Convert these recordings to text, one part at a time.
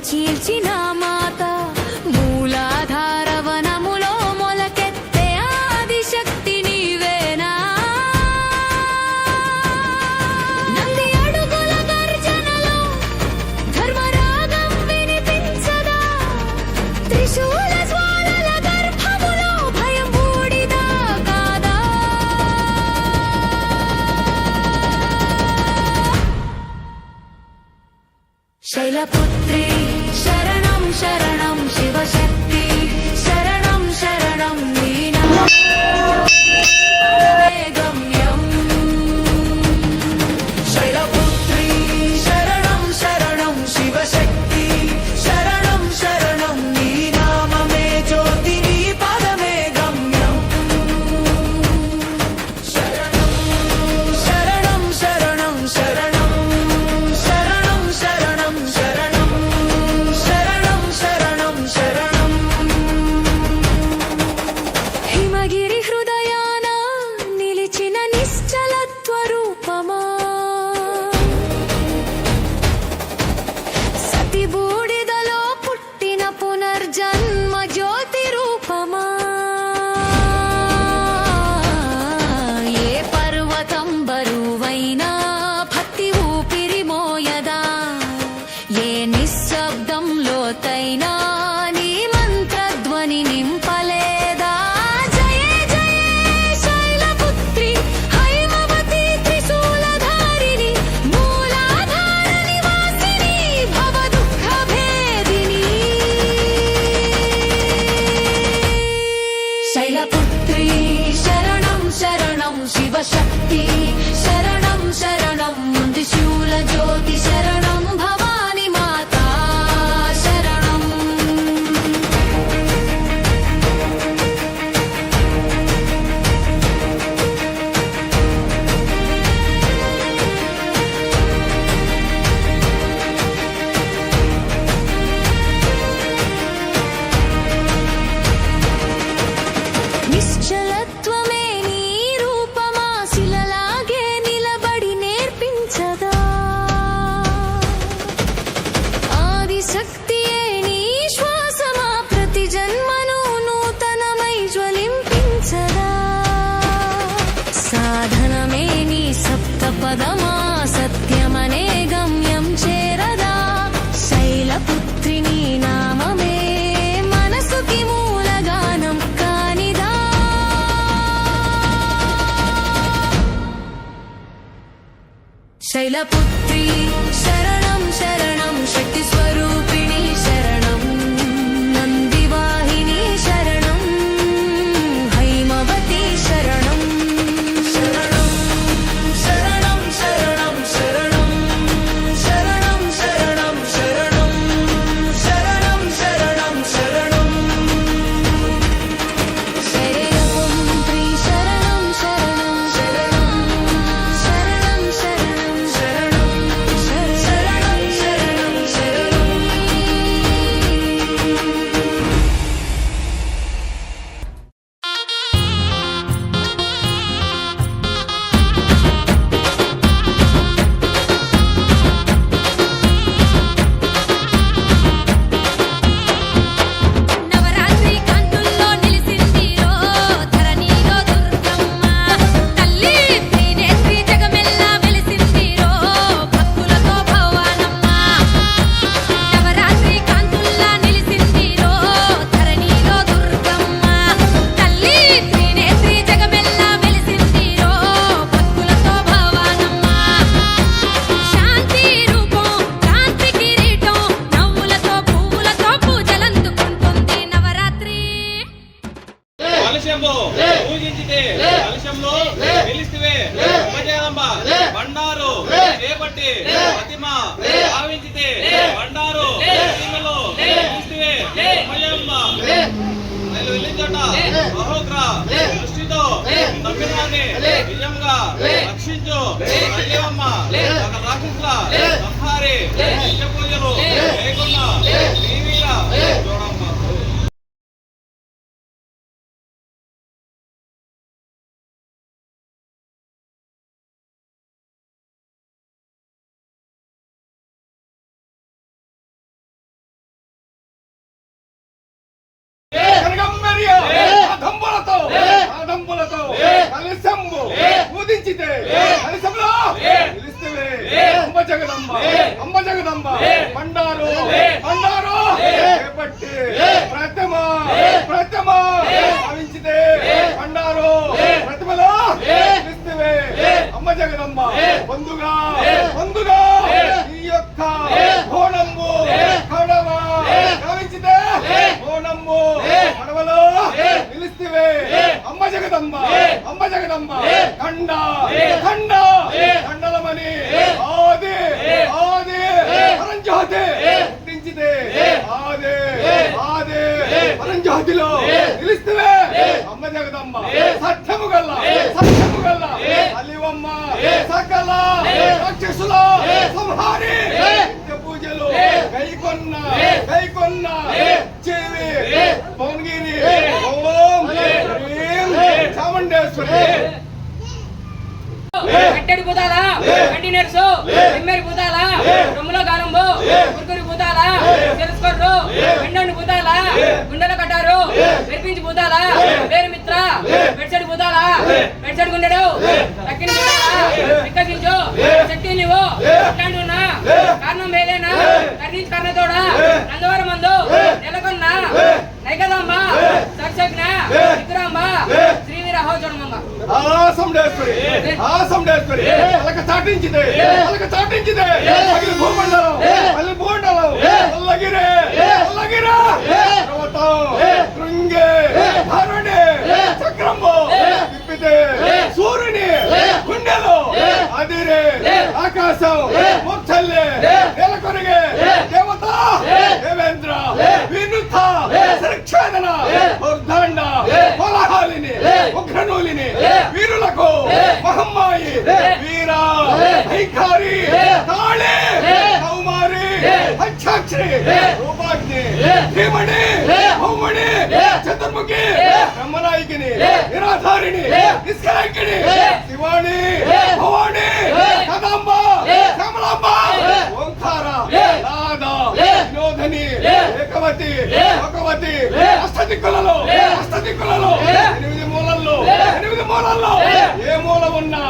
చీల్చిన మాత మూలాధార వనములో మొలకెత్తే ఆదిశక్తి నీవేనా నంది అడుగుల గర్జనలో ధర్మరాగం వినిపించదా త్రిశూల జ్వాలల గర్భములో భయం బూడిదా కాదా శైలపుత్రి శరణం శరణం శివశక్తి శరణం శరణం నీ నామమే గమ్యం శైలపుత్రి శరణం శరణం శివశక్తి శరణం శరణం నీ నామమే జ్యోతి నీ పదమే గమ్యం శరణం శరణం శరణం శరణం శరణం శరణం శరణం శరణం శరణం శరణం హిమగిరి హృదయాన నిలిచిన నిశ్చలత్వ రూపమా సతి బూడిదలో పుట్టిన పునర్జన్మ జ్యోతి రూపమా ఏ పర్వతం బరువైనా భక్తి ఊపిరి మోయదా ఏ నిశ్శబ్దం లోతైనా నీ మంత్రధ్వని నింపలేదా జయ జయ శైలపుత్రి హైమవతి త్రిశూలధారిణి మూలాధార నివాసిని భవ దుఃఖ భేదిని శైలపుత్రి శరణం శరణం శివశక్తి శరణం శరణం త్రిశూల జ్యోతి శరణం భవాని మాతా శరణం నిశ్చలత్వమే నీ రూపమా శిలలాగే నిలబడి నేర్పించదా ఆదిశక్తియే నీ శ్వాసమా ప్రతి జన్మను నూతనమై జ్వలింపించదా సాధనమే నీ సప్తపదమా సత్యమనే గమ్యం చేరదా శైలపుత్రి నీ నామమే మనసుకి మూలగానం కానిదా శైలపుత్రి శరణం శరణం శక్తి స్వరూపిణి శరణం నందివాహిని శరణం హైమవతి శరణం శరణం శరణం శరణం శరణం శరణం శరణం శరణం శరణం శరణం శరణం శైలపుత్రి శరణం శరణం శరణం శరణం శరణం శరణం శరణం శరణం శరణం నవరాత్రి కాంతుల్లో నిలిసిందిరో ధరణిలో దుర్గమ్మ తల్లి త్రినేత్రి జగమెల్లా వెలిసిందిరో భక్తులతో భవానమ్మ నవరాత్రి కాంతుల్లా నిలిసిందిరో ధరణిలో దుర్గమ్మ తల్లి త్రినేత్రి జగమెల్లా వెలిసిందిరో భక్తులతో భవానమ్మ శాంతి రూపం కాంతి కిరీటం నవ్వులతో పువ్వులతో పూజలందుకుంటుంది నవరాత్రి కలశంలో పూజించితే కలశంలో నిలిస్తే ఉపజగదంబ బండారు చేపట్టి ప్రతిమ భావించితే బండారు ప్రతిమలో నిలిస్తే ఉపజగదంబ వెళ్ళించట మహోగ్ర దృష్టితో తప్పినాన్ని నిజంగా రక్షించు తల్లివమ్మ ఒక రాక్షసుల సంహారి నిత్య పూజలు లేకుండా నీవీర చూడమ్మ ఊదించితే కలశంలో నిలిస్తే అమ్మ జగదంబ అమ్మ జగదంబ బండారు బండారు చేపట్టి ప్రతిమ ప్రతిమ భావించితే బండారు ప్రతిమలో నిలిస్తే అమ్మ జగదంబ పొందుగా పొందుగా ఈ యొక్క బోనమ్ము కడవ భావించితే బోనమ్ము కడవలో నిలిస్తే అమ్మ జగదంబ అమ్మ జగదంబ ఖండ ఖండ ఖండలమని ఆది ఆది పరంజ్యోతి పుట్టించితే ఆది ఆది పరంజ్యోతిలో నిలిస్తే అమ్మ జగదంబ సత్యము గల్ల అలివమ్మ సకల రాక్షసుల సంహారి నిత్య పూజలు గైకొన్న చెవి భువనగిరి ఓం హ్రీం చాముండేశ్వరి కట్టెడు పూతాల కంటి నెరుసు ఎమ్మెరి పూతాల రొమ్ములో గానంబు కురుకురి పూతాల తెలుసుకోర్రు ఎండండి పూతాల గుండెలో కట్టారు మెరిపించి పూతాల పేరు మిత్ర పెడ్సడి పూతాల పెడ్సడి గుండెడు తక్కిన పూతాల వికసించు శక్తి నువ్వు అట్లాంటి ఉన్నా కారణం వేలేనా కర్ణించి కర్ణతోడ నందవరం మందు నెలకొన్న నైకదాంబ సక్షజ్ఞ విక్రాంబ శ్రీవీర హోచనమ్మ ఆసండేశ్వరి అలక చాటించితే పగిలి భూమండలం పల్లి భూమండలం పల్లగిరే పర్వతం కృంగే ధరుణి చక్రంబు తిప్పితే సూర్యుని గుండెలో అదిరే ఆకాశం ముచ్చల్లే నెలకొరిగే దేవత దేవేంద్ర వినుత శిక్షాదన దుర్దండ కోలాహాలిని ఉగ్రనూలిని వీరులకు మహమ్మాయి వీర హైకారి కాళే కౌమారి హక్షాక్షి రూపాగ్ని భీమణి భౌమణి చతుర్ముఖి బ్రహ్మనాయకిని నిరాధారిణి నిష్కలంకిని శివాణి భవాని కదంబ కమలాంబ ఓంకార నాద వినోదని ఏకవతి భగవతి అష్టదిక్కులలో 8 మూలల్లో ఏ మూల ఉన్నా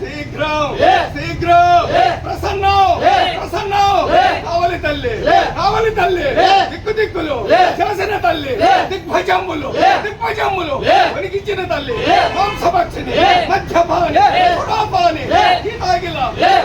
శీఘ్రం ప్రసన్నం కావలి తల్లి దిక్కులు చేసిన తల్లి దిగ్భజమ్ములు వణికించిన తల్లి మాంసభక్షిని మధ్యపాని సుడాపాని తాగిల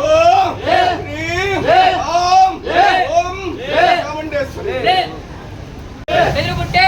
ఓం హ్రీం ఓం చాముండేశ్వరి ఎదురుకుంటే